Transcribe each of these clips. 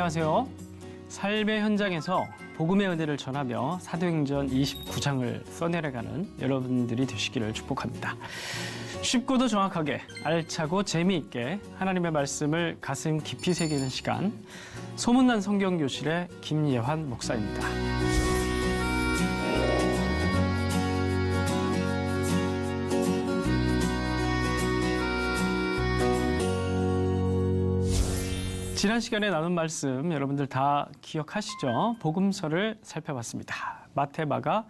안녕하세요. 삶의 현장에서 복음의 은혜를 전하며 사도행전 29장을 써내려가는 여러분들이 되시기를 축복합니다. 쉽고도 정확하게, 알차고 재미있게 하나님의 말씀을 가슴 깊이 새기는 시간, 소문난 성경교실의 김예환 목사입니다. 지난 시간에 나눈 말씀 여러분들 다 기억하시죠? 복음서를 살펴봤습니다. 마태, 마가,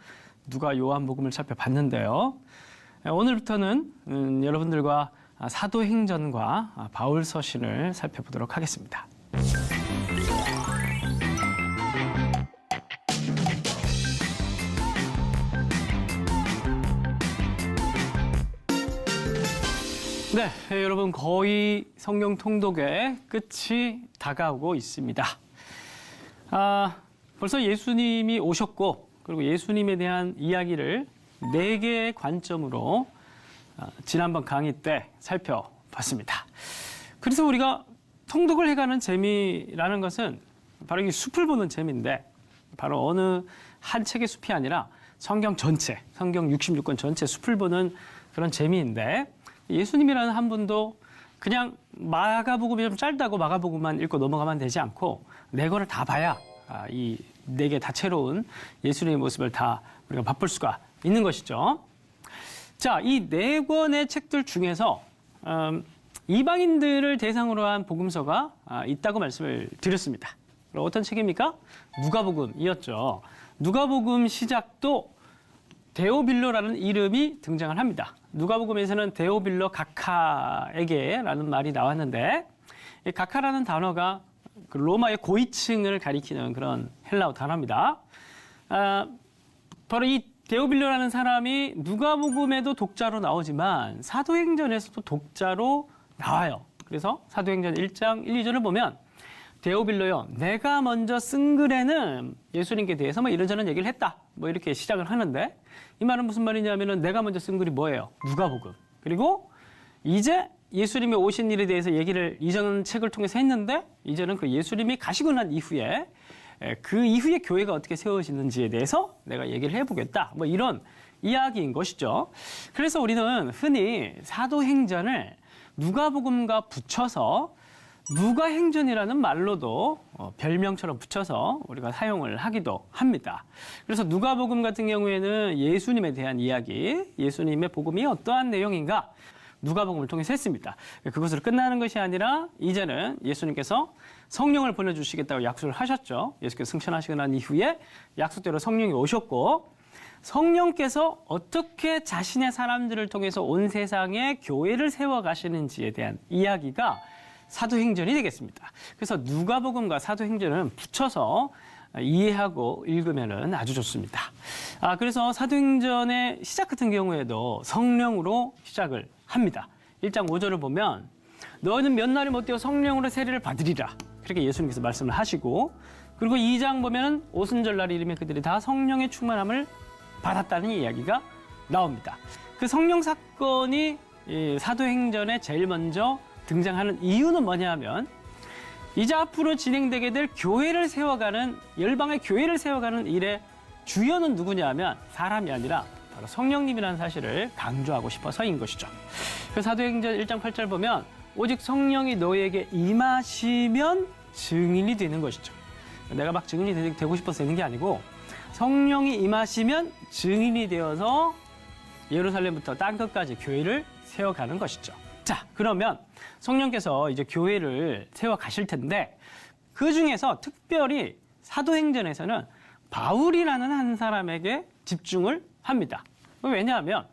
누가, 요한복음을 살펴봤는데요. 오늘부터는 여러분들과 사도행전과 바울 서신을 살펴보도록 하겠습니다. 네, 여러분 거의 성경 통독의 끝이 다가오고 있습니다. 벌써 예수님이 오셨고 그리고 예수님에 대한 이야기를 4개의 관점으로 지난번 강의 때 살펴봤습니다. 그래서 우리가 통독을 해가는 재미라는 것은 바로 이 숲을 보는 재미인데 바로 어느 한 책의 숲이 아니라 성경 전체, 성경 66권 전체 숲을 보는 그런 재미인데 예수님이라는 한 분도 그냥 마가복음이 좀 짧다고 마가복음만 읽고 넘어가면 되지 않고 4권을 다 봐야 이 4개 다채로운 예수님의 모습을 다 우리가 맛볼 수가 있는 것이죠. 자, 이 4권의 책들 중에서 이방인들을 대상으로 한 복음서가 있다고 말씀을 드렸습니다. 그럼 어떤 책입니까? 누가복음이었죠. 누가복음 시작도 데오빌로라는 이름이 등장을 합니다. 누가복음에서는 데오빌로 가카에게라는 말이 나왔는데 이 가카라는 단어가 그 로마의 고위층을 가리키는 그런 헬라어 단어입니다. 바로 이 데오빌로라는 사람이 누가복음에도 독자로 나오지만 사도행전에서도 독자로 나와요. 그래서 사도행전 1장 1, 2절을 보면 데오빌로요, 내가 먼저 쓴 글에는 예수님께 대해서 뭐 이런저런 얘기를 했다. 뭐 이렇게 시작을 하는데 이 말은 무슨 말이냐면은 내가 먼저 쓴 글이 뭐예요? 누가복음. 그리고 이제 예수님이 오신 일에 대해서 얘기를 이전 책을 통해서 했는데 이제는 그 예수님이 가시고 난 이후에 그 이후에 교회가 어떻게 세워지는지에 대해서 내가 얘기를 해보겠다. 뭐 이런 이야기인 것이죠. 그래서 우리는 흔히 사도행전을 누가복음과 붙여서 누가행전이라는 말로도 별명처럼 붙여서 우리가 사용을 하기도 합니다. 그래서 누가복음 같은 경우에는 예수님에 대한 이야기, 예수님의 복음이 어떠한 내용인가 누가복음을 통해서 했습니다. 그것으로 끝나는 것이 아니라 이제는 예수님께서 성령을 보내주시겠다고 약속을 하셨죠. 예수께서 승천하시고 난 이후에 약속대로 성령이 오셨고 성령께서 어떻게 자신의 사람들을 통해서 온 세상에 교회를 세워가시는지에 대한 이야기가 사도행전이 되겠습니다. 그래서 누가복음과 사도행전은 붙여서 이해하고 읽으면 아주 좋습니다. 그래서 사도행전의 시작 같은 경우에도 성령으로 시작을 합니다. 1장 5절을 보면 너는 몇 날이 못 되어 성령으로 세례를 받으리라. 그렇게 예수님께서 말씀을 하시고 그리고 2장 보면 오순절날이 이르면 그들이 다 성령의 충만함을 받았다는 이야기가 나옵니다. 그 성령 사건이 사도행전에 제일 먼저 등장하는 이유는 뭐냐면 이제 앞으로 진행되게 될 교회를 세워가는 열방의 교회를 세워가는 일의 주연은 누구냐면 사람이 아니라 바로 성령님이라는 사실을 강조하고 싶어서인 것이죠. 그 사도행전 1장 8절 보면 오직 성령이 너희에게 임하시면 증인이 되는 것이죠. 내가 막 증인이 되고 싶어서 되는 게 아니고 성령이 임하시면 증인이 되어서 예루살렘부터 땅끝까지 교회를 세워가는 것이죠. 자, 그러면 성령께서 이제 교회를 세워 가실 텐데 그 중에서 특별히 사도행전에서는 바울이라는 한 사람에게 집중을 합니다. 왜냐하면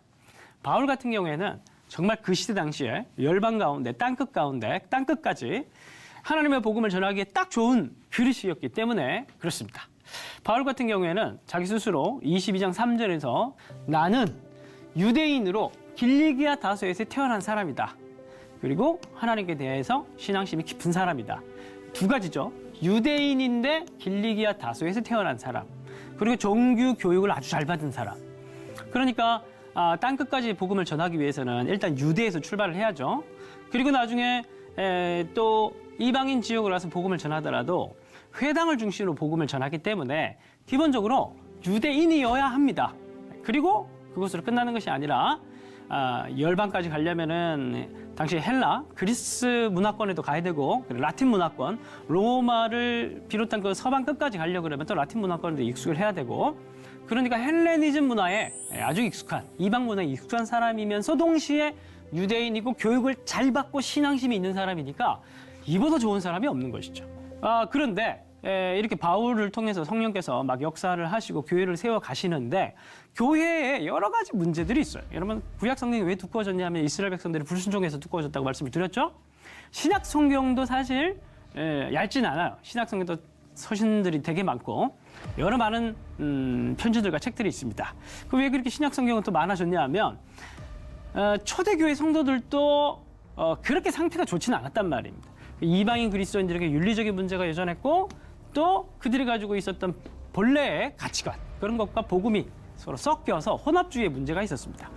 바울 같은 경우에는 정말 그 시대 당시에 열방 가운데 땅끝 가운데 땅끝까지 하나님의 복음을 전하기에 딱 좋은 그릇이었기 때문에 그렇습니다. 바울 같은 경우에는 자기 스스로 22장 3절에서 나는 유대인으로 길리기아 다소에서 태어난 사람이다. 그리고 하나님께 대해서 신앙심이 깊은 사람이다. 2가지죠. 유대인인데 길리기아 다소에서 태어난 사람. 그리고 정규 교육을 아주 잘 받은 사람. 그러니까 땅끝까지 복음을 전하기 위해서는 일단 유대에서 출발을 해야죠. 그리고 나중에 또 이방인 지역으로 와서 복음을 전하더라도 회당을 중심으로 복음을 전하기 때문에 기본적으로 유대인이어야 합니다. 그리고 그것으로 끝나는 것이 아니라 열방까지 가려면은 당시 헬라, 그리스 문화권에도 가야 되고 라틴 문화권, 로마를 비롯한 그 서방 끝까지 가려고 그러면 또 라틴 문화권에도 익숙을 해야 되고 그러니까 헬레니즘 문화에 아주 익숙한 이방 문화에 익숙한 사람이면서 동시에 유대인이고 교육을 잘 받고 신앙심이 있는 사람이니까 이보다 좋은 사람이 없는 것이죠. 그런데 이렇게 바울을 통해서 성령께서 막 역사를 하시고 교회를 세워 가시는데 교회에 여러 가지 문제들이 있어요. 여러분 구약 성경이 왜 두꺼워졌냐면 이스라엘 백성들이 불순종해서 두꺼워졌다고 말씀을 드렸죠. 신약 성경도 사실 얇진 않아요. 신약 성경도 서신들이 되게 많고 여러 많은 편지들과 책들이 있습니다. 왜 그렇게 신약 성경은 또 많아졌냐 하면 초대교회 성도들도 그렇게 상태가 좋지는 않았단 말입니다. 이방인 그리스도인들에게 윤리적인 문제가 여전했고 또 그들이 가지고 있었던 본래의 가치관 그런 것과 복음이 서로 섞여서 혼합주의의 문제가 있었습니다.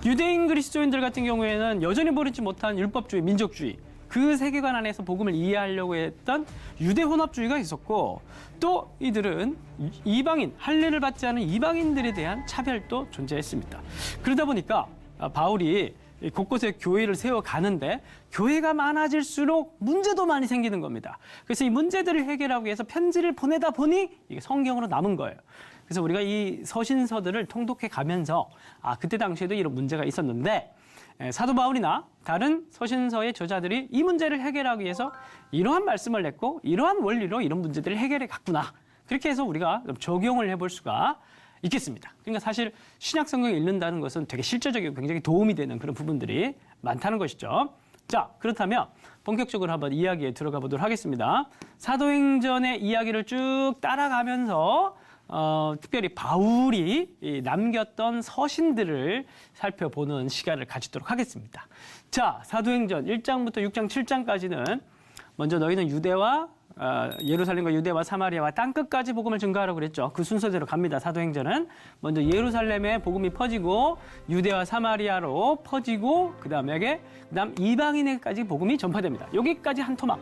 유대인 그리스도인들 같은 경우에는 여전히 버리지 못한 율법주의, 민족주의 그 세계관 안에서 복음을 이해하려고 했던 유대 혼합주의가 있었고 또 이들은 이방인, 할례를 받지 않은 이방인들에 대한 차별도 존재했습니다. 그러다 보니까 바울이 곳곳에 교회를 세워가는데 교회가 많아질수록 문제도 많이 생기는 겁니다. 그래서 이 문제들을 해결하기 위해서 편지를 보내다 보니 이게 성경으로 남은 거예요. 그래서 우리가 이 서신서들을 통독해 가면서 그때 당시에도 이런 문제가 있었는데 사도 바울이나 다른 서신서의 저자들이 이 문제를 해결하기 위해서 이러한 말씀을 냈고 이러한 원리로 이런 문제들을 해결해 갔구나. 그렇게 해서 우리가 좀 적용을 해볼 수가 있겠습니다. 그러니까 사실 신약 성경을 읽는다는 것은 되게 실제적이고 굉장히 도움이 되는 그런 부분들이 많다는 것이죠. 자, 그렇다면 본격적으로 한번 이야기에 들어가 보도록 하겠습니다. 사도행전의 이야기를 쭉 따라가면서 특별히 바울이 남겼던 서신들을 살펴보는 시간을 가지도록 하겠습니다. 자, 사도행전 1장부터 6장 7장까지는 먼저 너희는 유대와 예루살렘과 유대와 사마리아와 땅끝까지 복음을 증거하라고 그랬죠. 그 순서대로 갑니다. 사도행전은 먼저 예루살렘에 복음이 퍼지고 유대와 사마리아로 퍼지고 그다음 이방인에게까지 복음이 전파됩니다. 여기까지 한 토막.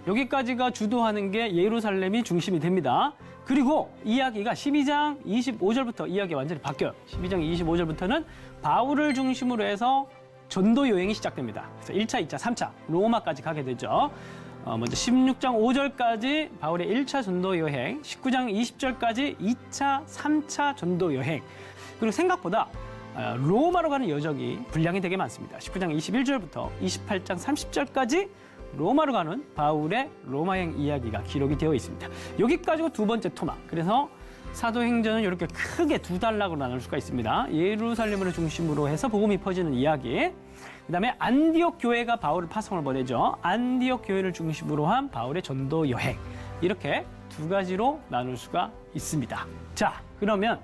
여기까지가 주도하는 게 예루살렘이 중심이 됩니다. 그리고 이야기가 12장 25절부터 이야기가 완전히 바뀌어요. 12장 25절부터는 바울을 중심으로 해서 전도 여행이 시작됩니다. 그래서 1차, 2차, 3차 로마까지 가게 되죠. 먼저 16장 5절까지 바울의 1차 전도 여행, 19장 20절까지 2차, 3차 전도 여행. 그리고 생각보다 로마로 가는 여정이 분량이 되게 많습니다. 19장 21절부터 28장 30절까지 로마로 가는 바울의 로마행 이야기가 기록이 되어 있습니다. 여기까지가 두 번째 토막. 그래서 사도행전은 이렇게 크게 두 단락으로 나눌 수가 있습니다. 예루살렘을 중심으로 해서 복음이 퍼지는 이야기. 그다음에 안디옥 교회가 바울을 파송을 보내죠. 안디옥 교회를 중심으로 한 바울의 전도 여행. 이렇게 두 가지로 나눌 수가 있습니다. 자, 그러면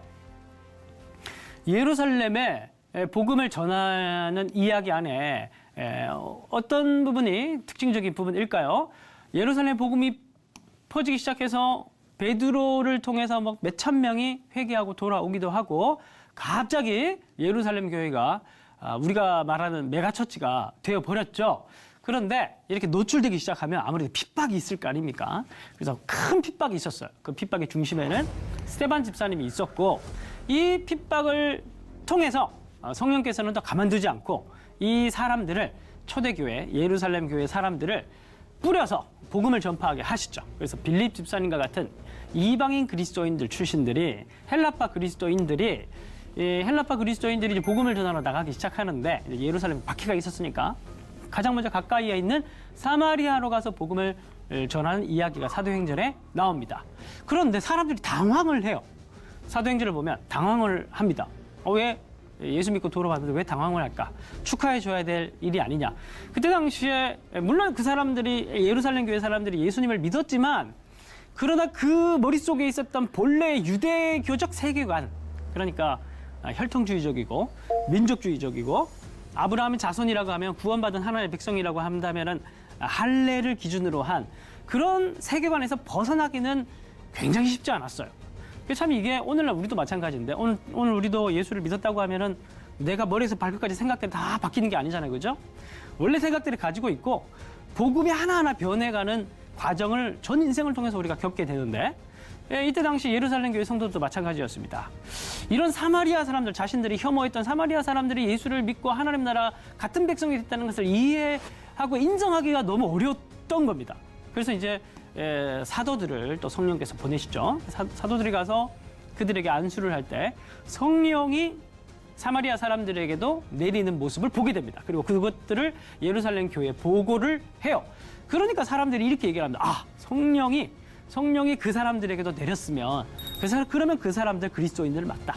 예루살렘에 복음을 전하는 이야기 안에 어떤 부분이 특징적인 부분일까요? 예루살렘 복음이 퍼지기 시작해서 베드로를 통해서 막 몇천 명이 회개하고 돌아오기도 하고 갑자기 예루살렘 교회가 우리가 말하는 메가처치가 되어버렸죠. 그런데 이렇게 노출되기 시작하면 아무래도 핍박이 있을 거 아닙니까? 그래서 큰 핍박이 있었어요. 그 핍박의 중심에는 스데반 집사님이 있었고 이 핍박을 통해서 성령께서는 더 가만두지 않고 이 사람들을 초대교회, 예루살렘 교회 사람들을 뿌려서 복음을 전파하게 하시죠. 그래서 빌립 집사님과 같은 이방인 그리스도인들 출신들이 헬라파 그리스도인들이 이제 복음을 전하러 나가기 시작하는데 예루살렘에 박해가 있었으니까 가장 먼저 가까이에 있는 사마리아로 가서 복음을 전하는 이야기가 사도행전에 나옵니다. 그런데 사람들이 당황을 해요. 사도행전을 보면 당황을 합니다. 왜 예수 믿고 돌아왔는데 왜 당황을 할까? 축하해 줘야 될 일이 아니냐. 그때 당시에 물론 그 사람들이 예루살렘 교회 사람들이 예수님을 믿었지만 그러나 그 머릿속에 있었던 본래의 유대교적 세계관 그러니까 혈통주의적이고 민족주의적이고 아브라함의 자손이라고 하면 구원받은 하나님의 백성이라고 한다면은 할례를 기준으로 한 그런 세계관에서 벗어나기는 굉장히 쉽지 않았어요. 참 이게 오늘날 우리도 마찬가지인데 오늘 우리도 예수를 믿었다고 하면은 내가 머리에서 발끝까지 생각들이 다 바뀌는 게 아니잖아요. 그죠? 원래 생각들을 가지고 있고 복음이 하나하나 변해가는 과정을 전 인생을 통해서 우리가 겪게 되는데 이때 당시 예루살렘 교회 성도들도 마찬가지였습니다. 이런 사마리아 사람들, 자신들이 혐오했던 사마리아 사람들이 예수를 믿고 하나님 나라 같은 백성이 됐다는 것을 이해하고 인정하기가 너무 어려웠던 겁니다. 그래서 이제 사도들을 또 성령께서 보내시죠. 사도들이 가서 그들에게 안수를 할 때 성령이 사마리아 사람들에게도 내리는 모습을 보게 됩니다. 그리고 그것들을 예루살렘 교회에 보고를 해요. 그러니까 사람들이 이렇게 얘기를 합니다. 아, 성령이 그 사람들에게도 내렸으면 그러면 그 사람들 그리스도인들 맞다.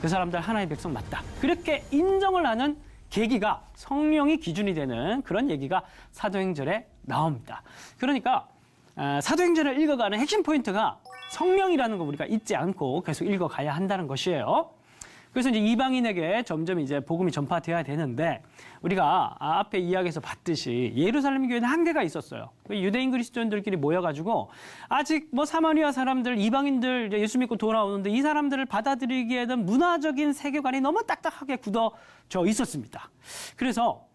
그 사람들 하나의 백성 맞다. 그렇게 인정을 하는 계기가 성령이 기준이 되는 그런 얘기가 사도행전에 나옵니다. 그러니까 사도행전을 읽어가는 핵심 포인트가 성령이라는 거 우리가 잊지 않고 계속 읽어가야 한다는 것이에요. 그래서 이제 이방인에게 점점 이제 복음이 전파되어야 되는데 우리가 앞에 이야기에서 봤듯이 예루살렘 교회는 한계가 있었어요. 유대인 그리스도인들끼리 모여가지고 아직 뭐 사마리아 사람들, 이방인들 예수 믿고 돌아오는데 이 사람들을 받아들이기에는 문화적인 세계관이 너무 딱딱하게 굳어져 있었습니다. 그래서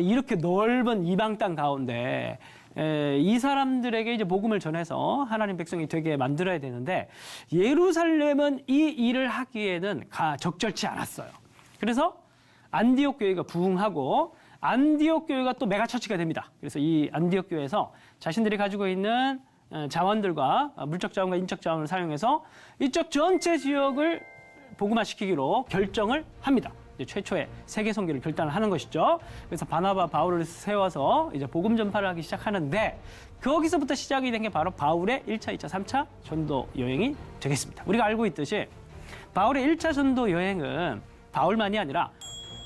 이렇게 넓은 이방 땅 가운데 이 사람들에게 이제 복음을 전해서 하나님 백성이 되게 만들어야 되는데 예루살렘은 이 일을 하기에는 적절치 않았어요. 그래서 안디옥 교회가 부흥하고 안디옥 교회가 또 메가처치가 됩니다. 그래서 이 안디옥 교회에서 자신들이 가지고 있는 자원들과 물적 자원과 인적 자원을 사용해서 이쪽 전체 지역을 복음화시키기로 결정을 합니다. 최초의 세계 선교를 결단을 하는 것이죠. 그래서 바나바, 바울을 세워서 이제 복음 전파를 하기 시작하는데 거기서부터 시작이 된 게 바로 바울의 1차, 2차, 3차 전도 여행이 되겠습니다. 우리가 알고 있듯이 바울의 1차 전도 여행은 바울만이 아니라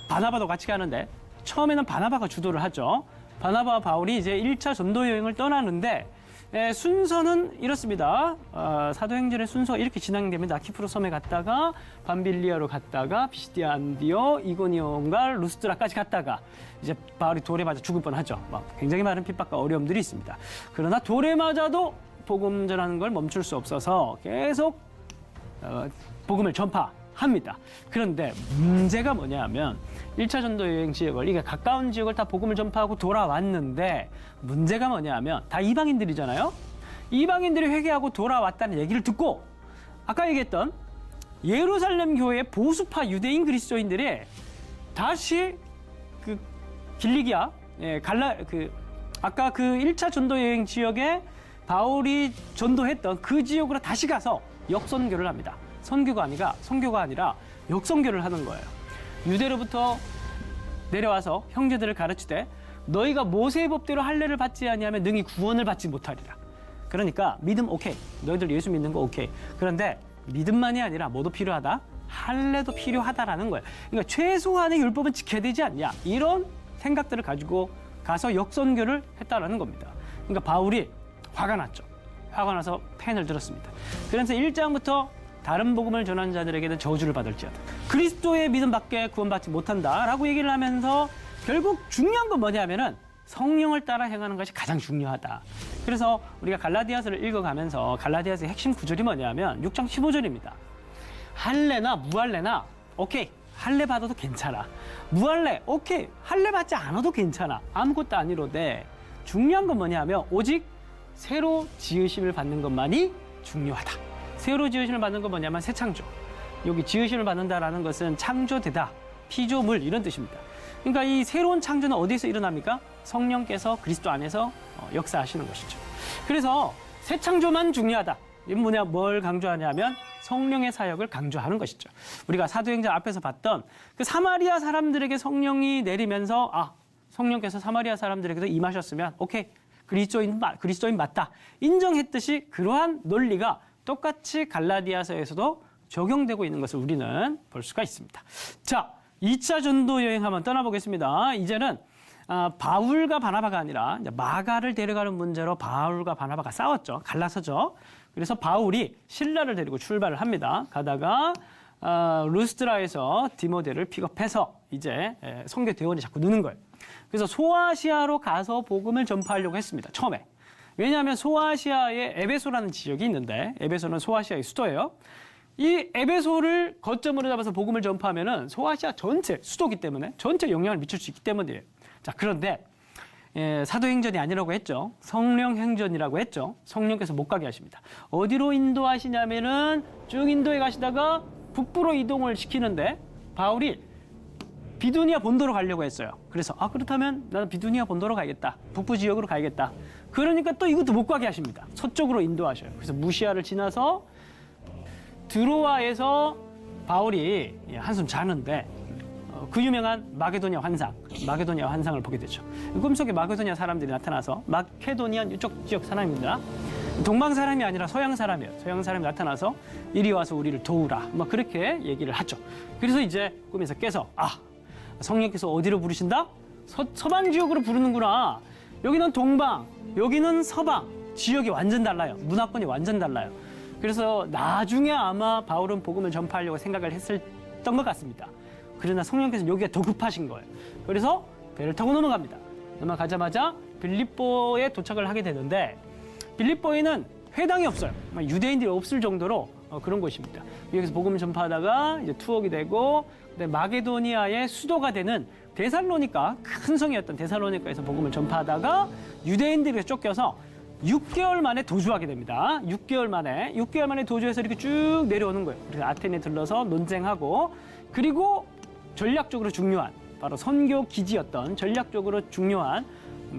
바나바도 같이 가는데 처음에는 바나바가 주도를 하죠. 바나바와 바울이 이제 1차 전도 여행을 떠나는데 순서는 이렇습니다. 사도행전의 순서가 이렇게 진행됩니다. 키프로 섬에 갔다가 밤빌리아로 갔다가 피시디아, 안디오, 이고니온과 루스드라까지 갔다가 이제 바울이 돌에 맞아 죽을 뻔하죠. 굉장히 많은 핍박과 어려움들이 있습니다. 그러나 돌에 맞아도 복음 전하는 걸 멈출 수 없어서 계속 복음을 전파합니다. 그런데 문제가 뭐냐면 1차 전도 여행 지역을 이게 가까운 지역을 다 복음을 전파하고 돌아왔는데 문제가 뭐냐면 다 이방인들이잖아요. 이방인들이 회개하고 돌아왔다는 얘기를 듣고 아까 얘기했던 예루살렘 교회의 보수파 유대인 그리스도인들이 다시 그 길리기아 아까 그 1차 전도 여행 지역에 바울이 전도했던 그 지역으로 다시 가서 역선교를 합니다. 선교가 아니라 역선교를 하는 거예요. 유대로부터 내려와서 형제들을 가르치되 너희가 모세의 법대로 할례를 받지 아니하면 능히 구원을 받지 못하리라. 그러니까 믿음 오케이. 너희들 예수 믿는 거 오케이. 그런데 믿음만이 아니라 뭐도 필요하다? 할례도 필요하다라는 거예요. 그러니까 최소한의 율법은 지켜야 되지 않냐. 이런 생각들을 가지고 가서 역선교를 했다라는 겁니다. 그러니까 바울이 화가 났죠. 화가 나서 펜을 들었습니다. 그래서 1장부터 다른 복음을 전하는 자들에게는 저주를 받을지어다. 그리스도의 믿음밖에 구원받지 못한다라고 얘기를 하면서 결국 중요한 건 뭐냐면은 성령을 따라 행하는 것이 가장 중요하다. 그래서 우리가 갈라디아서를 읽어가면서 갈라디아서의 핵심 구절이 뭐냐면 6장 15절입니다. 할례나 무할례나 오케이. 할례 받아도 괜찮아. 무할례 오케이. 할례 받지 않아도 괜찮아. 아무것도 아니로되 중요한 건 뭐냐면 오직 새로 지으심을 받는 것만이 중요하다. 새로 지으심을 받는 건 뭐냐면 새 창조. 여기 지으심을 받는다라는 것은 창조되다, 피조물 이런 뜻입니다. 그러니까 이 새로운 창조는 어디에서 일어납니까? 성령께서 그리스도 안에서 역사하시는 것이죠. 그래서 새 창조만 중요하다. 이건 뭘 강조하냐면 성령의 사역을 강조하는 것이죠. 우리가 사도행전 앞에서 봤던 그 사마리아 사람들에게 성령이 내리면서 성령께서 사마리아 사람들에게도 임하셨으면 오케이. 그리스도인 맞다. 인정했듯이 그러한 논리가 똑같이 갈라디아서에서도 적용되고 있는 것을 우리는 볼 수가 있습니다. 자, 2차 전도 여행 한번 떠나보겠습니다. 이제는 바울과 바나바가 아니라 이제 마가를 데려가는 문제로 바울과 바나바가 싸웠죠. 갈라서죠. 그래서 바울이 실라를 데리고 출발을 합니다. 가다가 루스드라에서 디모데를 픽업해서 이제 선교 대원이 자꾸 느는 거예요. 그래서 소아시아로 가서 복음을 전파하려고 했습니다. 처음에. 왜냐하면 소아시아에 에베소라는 지역이 있는데 에베소는 소아시아의 수도예요. 이 에베소를 거점으로 잡아서 복음을 전파하면은 소아시아 전체 수도기 때문에 전체 영향을 미칠 수 있기 때문이에요. 자, 그런데 사도행전이 아니라고 했죠. 성령행전이라고 했죠. 성령께서 못 가게 하십니다. 어디로 인도하시냐면은 쭉 인도에 가시다가 북부로 이동을 시키는데 바울이 비두니아 본도로 가려고 했어요. 그래서 그렇다면 나는 비두니아 본도로 가야겠다. 북부 지역으로 가야겠다. 그러니까 또 이것도 못 가게 하십니다. 서쪽으로 인도하셔요. 그래서 무시아를 지나서 드로아에서 바울이 한숨 자는데 그 유명한 마게도니아 환상을 보게 되죠. 꿈속에 마게도니아 사람들이 나타나서 마케도니아 이쪽 지역 사람입니다. 동방 사람이 아니라 서양 사람이에요. 서양 사람이 나타나서 이리 와서 우리를 도우라. 그렇게 얘기를 하죠. 그래서 이제 꿈에서 깨서 성령께서 어디로 부르신다? 서방 지역으로 부르는구나. 여기는 동방, 여기는 서방. 지역이 완전 달라요. 문화권이 완전 달라요. 그래서 나중에 아마 바울은 복음을 전파하려고 생각을 했었던 것 같습니다. 그러나 성령께서 여기가 더 급하신 거예요. 그래서 배를 타고 넘어갑니다. 넘어가자마자 빌립보에 도착을 하게 되는데 빌립보에는 회당이 없어요. 유대인들이 없을 정도로 그런 곳입니다. 여기서 복음을 전파하다가 이제 투옥이 되고 마게도니아의 수도가 되는 데살로니가 큰 성이었던 데살로니가에서 복음을 전파하다가 유대인들에게 쫓겨서 6개월 만에 도주하게 됩니다. 6개월 만에 도주해서 이렇게 쭉 내려오는 거예요. 그래서 아테네에 들러서 논쟁하고 그리고 전략적으로 중요한 바로 선교 기지였던 전략적으로 중요한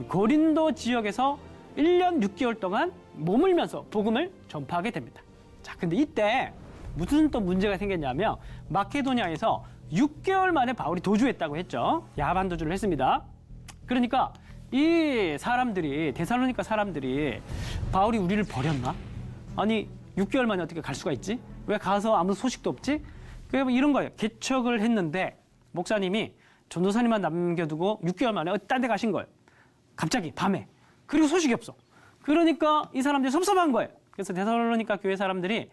고린도 지역에서 1년 6개월 동안 머물면서 복음을 전파하게 됩니다. 자, 근데 이때 무슨 또 문제가 생겼냐면 마케도니아에서 6개월 만에 바울이 도주했다고 했죠. 야반 도주를 했습니다. 그러니까 이 사람들이 데살로니가 사람들이 바울이 우리를 버렸나? 아니 6개월 만에 어떻게 갈 수가 있지? 왜 가서 아무 소식도 없지? 이런 거예요. 개척을 했는데 목사님이 전도사님만 남겨두고 6개월 만에 딴 데 가신 거예요. 갑자기 밤에. 그리고 소식이 없어. 그러니까 이 사람들이 섭섭한 거예요. 그래서 데살로니가 교회 사람들이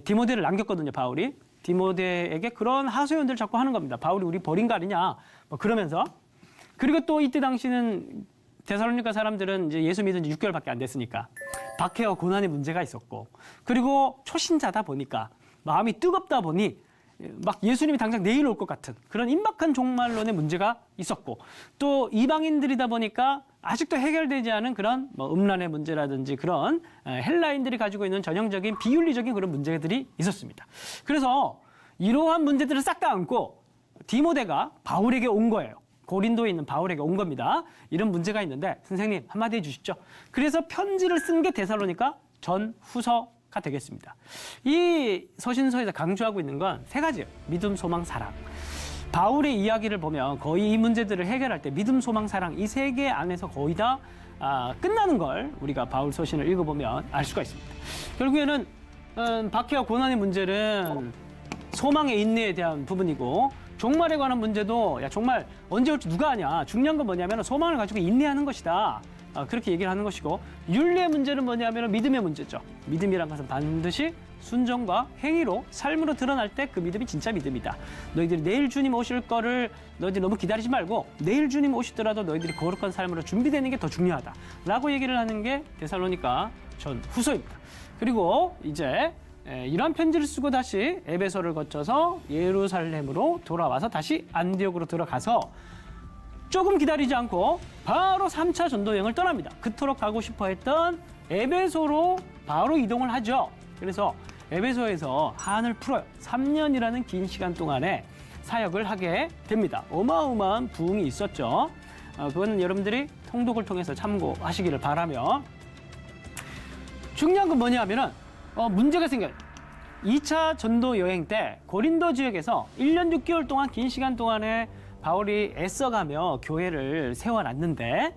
디모데를 남겼거든요. 바울이. 디모데에게 그런 하소연들을 자꾸 하는 겁니다. 바울이 우리 버린 거 아니냐. 그러면서. 그리고 또 이때 당시는 데살로니가 사람들은 이제 예수 믿은 지 6개월밖에 안 됐으니까 박해와 고난의 문제가 있었고 그리고 초신자다 보니까 마음이 뜨겁다 보니 막 예수님이 당장 내일 올 것 같은 그런 임박한 종말론의 문제가 있었고 또 이방인들이다 보니까 아직도 해결되지 않은 그런 음란의 문제라든지 그런 헬라인들이 가지고 있는 전형적인 비윤리적인 그런 문제들이 있었습니다. 그래서 이러한 문제들을 싹 다 안고 디모데가 바울에게 온 거예요. 고린도에 있는 바울에게 온 겁니다. 이런 문제가 있는데 선생님 한마디 해주십시오. 그래서 편지를 쓴 게 데살로니가 전후서가 되겠습니다. 이 서신서에서 강조하고 있는 건 세 가지예요. 믿음, 소망, 사랑. 바울의 이야기를 보면 거의 이 문제들을 해결할 때 믿음, 소망, 사랑 이 세 개 안에서 거의 다 끝나는 걸 우리가 바울 서신을 읽어보면 알 수가 있습니다. 결국에는 박해와 고난의 문제는 소망의 인내에 대한 부분이고 종말에 관한 문제도 종말 언제 올지 누가 아냐. 중요한 건 뭐냐면 소망을 가지고 인내하는 것이다. 그렇게 얘기를 하는 것이고 윤리의 문제는 뭐냐면 믿음의 문제죠. 믿음이란 것은 반드시 순종과 행위로 삶으로 드러날 때 그 믿음이 진짜 믿음이다. 너희들이 내일 주님 오실 거를 너희들이 너무 기다리지 말고 내일 주님 오시더라도 너희들이 거룩한 삶으로 준비되는 게 더 중요하다. 라고 얘기를 하는 게 데살로니가 전 후서입니다. 그리고 이제 이러한 편지를 쓰고 다시 에베소를 거쳐서 예루살렘으로 돌아와서 다시 안디옥으로 들어가서 조금 기다리지 않고 바로 3차 전도 여행을 떠납니다. 그토록 가고 싶어 했던 에베소로 바로 이동을 하죠. 그래서 에베소에서 한을 풀어요. 3년이라는 긴 시간 동안에 사역을 하게 됩니다. 어마어마한 부흥이 있었죠. 그거는 여러분들이 통독을 통해서 참고하시기를 바라며 중요한 건 뭐냐면은 문제가 생겨요. 2차 전도 여행 때 고린도 지역에서 1년 6개월 동안 긴 시간 동안에 바울이 애써가며 교회를 세워놨는데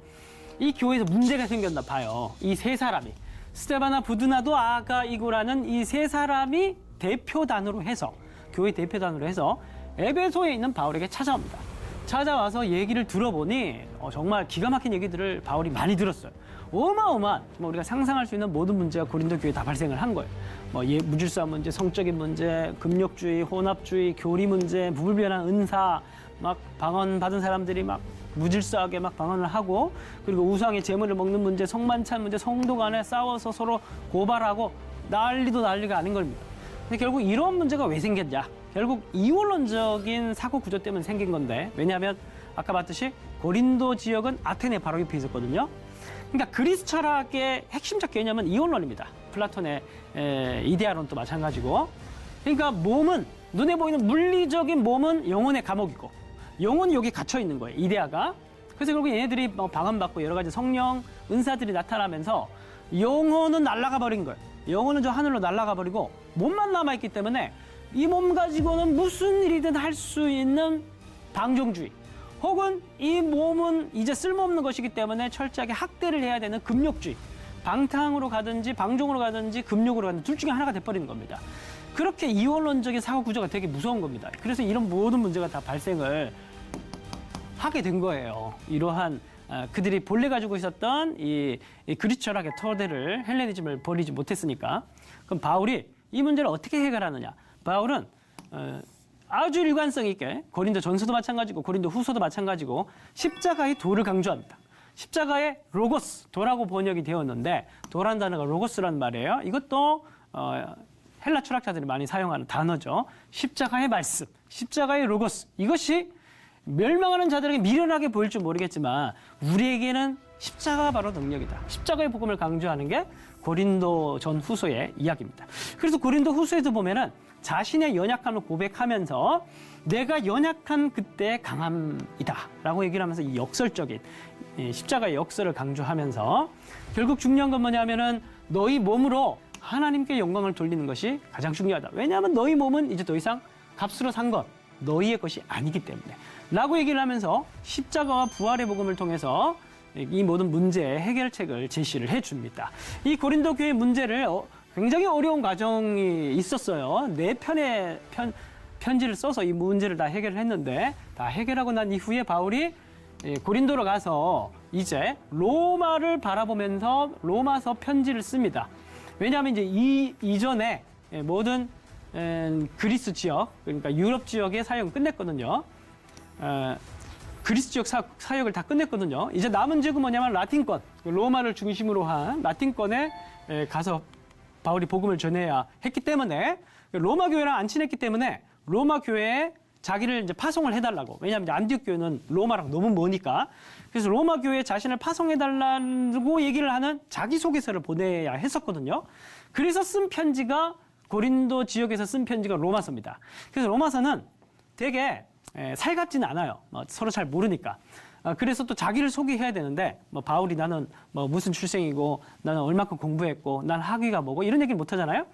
이 교회에서 문제가 생겼나 봐요. 이 세 사람이 스데바나, 부드나도, 아가이고라는 이 세 사람이 대표단으로 해서 교회 대표단으로 해서 에베소에 있는 바울에게 찾아옵니다. 찾아와서 얘기를 들어보니 정말 기가 막힌 얘기들을 바울이 많이 들었어요. 어마어마한 우리가 상상할 수 있는 모든 문제가 고린도 교회에 다 발생을 한 거예요. 무질서한 문제, 성적인 문제, 금욕주의, 혼합주의, 교리 문제, 무불변한 은사, 막 방언 받은 사람들이 막 무질서하게 막 방언을 하고 그리고 우상의 제물을 먹는 문제, 성만찬 문제, 성도 간에 싸워서 서로 고발하고 난리도 난리가 아닌 겁니다. 근데 결국 이런 문제가 왜 생겼냐? 결국 이원론적인 사고 구조 때문에 생긴 건데, 왜냐하면 아까 봤듯이 고린도 지역은 아테네 바로 옆에 있었거든요. 그러니까 그리스 철학의 핵심적 개념은 이원론입니다. 플라톤의 이데아론도 마찬가지고. 그러니까 몸은, 눈에 보이는 물리적인 몸은 영혼의 감옥이고 영혼이 여기 갇혀 있는 거예요, 이데아가. 그래서 결국 얘네들이 방언받고 여러 가지 성령 은사들이 나타나면서 영혼은 날아가 버린 거예요. 영혼은 저 하늘로 날아가 버리고 몸만 남아있기 때문에 이 몸 가지고는 무슨 일이든 할 수 있는 방종주의, 혹은 이 몸은 이제 쓸모없는 것이기 때문에 철저하게 학대를 해야 되는 금욕주의, 방탕으로 가든지 방종으로 가든지 금욕으로 가든지 둘 중에 하나가 돼버리는 겁니다. 그렇게 이원론적인 사고 구조가 되게 무서운 겁니다. 그래서 이런 모든 문제가 다 발생을 하게 된 거예요. 이러한 그들이 본래 가지고 있었던 이 그리스 철학의 토대를, 헬레니즘을 버리지 못했으니까. 그럼 바울이 이 문제를 어떻게 해결하느냐? 바울은 아주 일관성 있게 고린도 전서도 마찬가지고 고린도 후서도 마찬가지고 십자가의 도를 강조합니다. 십자가의 로고스, 도라고 번역이 되었는데, 도라는 단어가 로고스라는 말이에요. 이것도 헬라 철학자들이 많이 사용하는 단어죠. 십자가의 말씀, 십자가의 로고스, 이것이 멸망하는 자들에게 미련하게 보일 줄 모르겠지만 우리에게는 십자가가 바로 능력이다. 십자가의 복음을 강조하는 게 고린도 전 후서의 이야기입니다. 그래서 고린도 후서에도 보면은 자신의 연약함을 고백하면서 내가 연약한 그때 강함이다 라고 얘기를 하면서 이 역설적인 십자가의 역설을 강조하면서, 결국 중요한 건 뭐냐면은 너희 몸으로 하나님께 영광을 돌리는 것이 가장 중요하다. 왜냐하면 너희 몸은 이제 더 이상 값으로 산 것, 너희의 것이 아니기 때문에 라고 얘기를 하면서 십자가와 부활의 복음을 통해서 이 모든 문제의 해결책을 제시를 해줍니다. 이 고린도 교회 문제를 굉장히 어려운 과정이 있었어요. 4편의 편지를 써서 이 문제를 다 해결을 했는데, 다 해결하고 난 이후에 바울이 고린도로 가서 이제 로마를 바라보면서 로마서 편지를 씁니다. 왜냐하면 이제 이전에 모든 그리스 지역, 그러니까 유럽 지역의 사역을 끝냈거든요. 그리스 지역 사역을 다 끝냈거든요. 이제 남은 지역은 뭐냐면 라틴권, 로마를 중심으로 한 라틴권에 가서 바울이 복음을 전해야 했기 때문에, 로마 교회랑 안 친했기 때문에 로마 교회에 자기를 이제 파송을 해달라고. 왜냐하면 이제 안디옥 교회는 로마랑 너무 머니까. 그래서 로마 교회에 자신을 파송해달라고 얘기를 하는 자기소개서를 보내야 했었거든요. 그래서 쓴 편지가, 고린도 지역에서 쓴 편지가 로마서입니다. 그래서 로마서는 되게 살갑지는 않아요. 서로 잘 모르니까. 그래서 또 자기를 소개해야 되는데, 바울이 나는 무슨 출생이고, 나는 얼마큼 공부했고, 난 학위가 뭐고, 이런 얘기를 못 하잖아요.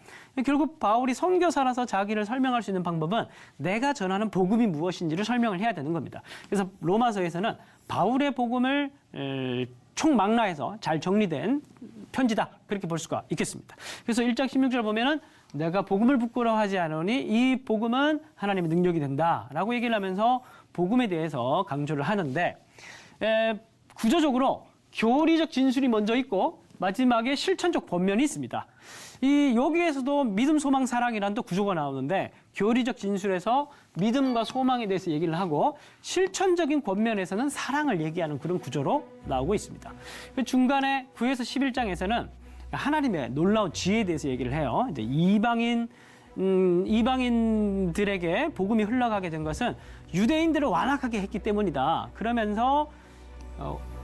결국 바울이 선교사라서 자기를 설명할 수 있는 방법은 내가 전하는 복음이 무엇인지를 설명을 해야 되는 겁니다. 그래서 로마서에서는 바울의 복음을 총망라해서 잘 정리된 편지다, 그렇게 볼 수가 있겠습니다. 그래서 1장 16절 보면은 내가 복음을 부끄러워하지 않으니 이 복음은 하나님의 능력이 된다라고 얘기를 하면서 복음에 대해서 강조를 하는데, 구조적으로 교리적 진술이 먼저 있고 마지막에 실천적 권면이 있습니다. 여기에서도 믿음, 소망, 사랑이라는 또 구조가 나오는데, 교리적 진술에서 믿음과 소망에 대해서 얘기를 하고 실천적인 권면에서는 사랑을 얘기하는 그런 구조로 나오고 있습니다. 중간에 9에서 11장에서는 하나님의 놀라운 지혜에 대해서 얘기를 해요. 이제 이방인들에게 복음이 흘러가게 된 것은 유대인들을 완악하게 했기 때문이다. 그러면서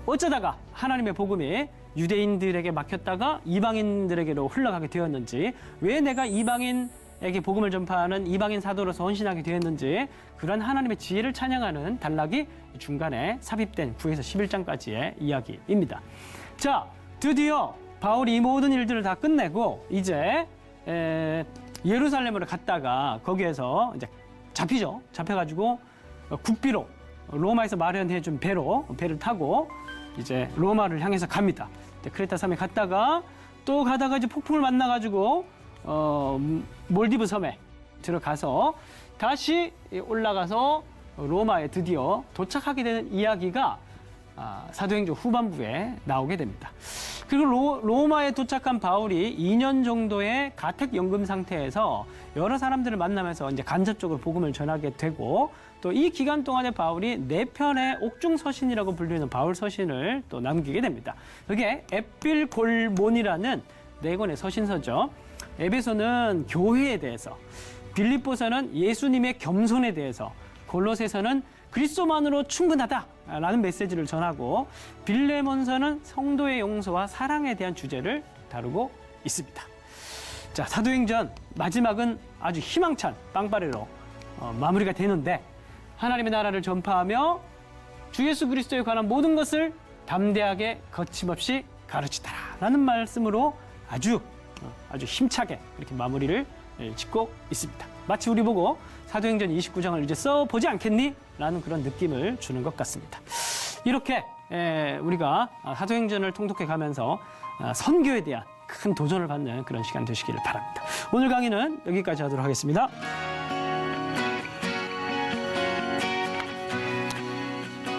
어쩌다가 하나님의 복음이 유대인들에게 막혔다가 이방인들에게로 흘러가게 되었는지, 왜 내가 이방인에게 복음을 전파하는 이방인 사도로서 헌신하게 되었는지, 그런 하나님의 지혜를 찬양하는 단락이 중간에 삽입된 9에서 11장까지의 이야기입니다. 자, 드디어 바울이 이 모든 일들을 다 끝내고 이제 예루살렘으로 갔다가 거기에서 이제 잡히죠. 잡혀가지고 국비로, 로마에서 마련해준 배를 타고 이제 로마를 향해서 갑니다. 크레타 섬에 갔다가 또 가다가 이제 폭풍을 만나가지고 몰디브 섬에 들어가서 다시 올라가서 로마에 드디어 도착하게 되는 이야기가 사도행전 후반부에 나오게 됩니다. 그리고 로마에 도착한 바울이 2년 정도의 가택연금 상태에서 여러 사람들을 만나면서 이제 간접적으로 복음을 전하게 되고, 또 이 기간 동안에 바울이 4편의 옥중서신이라고 불리는 바울 서신을 또 남기게 됩니다. 그게 에필골몬이라는 4권의 서신서죠. 에베소는 교회에 대해서, 빌립보서는 예수님의 겸손에 대해서, 골로새서는 그리스도만으로 충분하다라는 메시지를 전하고, 빌레몬서는 성도의 용서와 사랑에 대한 주제를 다루고 있습니다. 자, 사도행전 마지막은 아주 희망찬 빵빠레로 마무리가 되는데, 하나님의 나라를 전파하며 주 예수 그리스도에 관한 모든 것을 담대하게 거침없이 가르치더라라는 말씀으로 아주 힘차게 이렇게 마무리를 짓고 있습니다. 마치 우리 보고 사도행전 29장을 이제 써보지 않겠니? 라는 그런 느낌을 주는 것 같습니다. 이렇게 우리가 사도행전을 통독해 가면서 선교에 대한 큰 도전을 받는 그런 시간 되시기를 바랍니다. 오늘 강의는 여기까지 하도록 하겠습니다.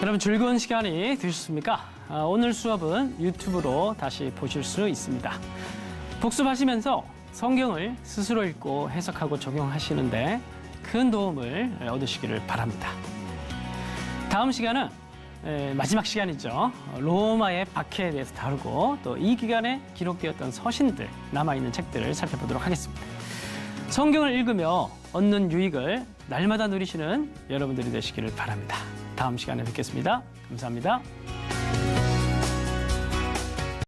여러분 즐거운 시간이 되셨습니까? 오늘 수업은 유튜브로 다시 보실 수 있습니다. 복습하시면서 성경을 스스로 읽고 해석하고 적용하시는데 큰 도움을 얻으시기를 바랍니다. 다음 시간은 마지막 시간이죠. 로마의 박해에 대해서 다루고 또 이 기간에 기록되었던 서신들, 남아있는 책들을 살펴보도록 하겠습니다. 성경을 읽으며 얻는 유익을 날마다 누리시는 여러분들이 되시기를 바랍니다. 다음 시간에 뵙겠습니다. 감사합니다.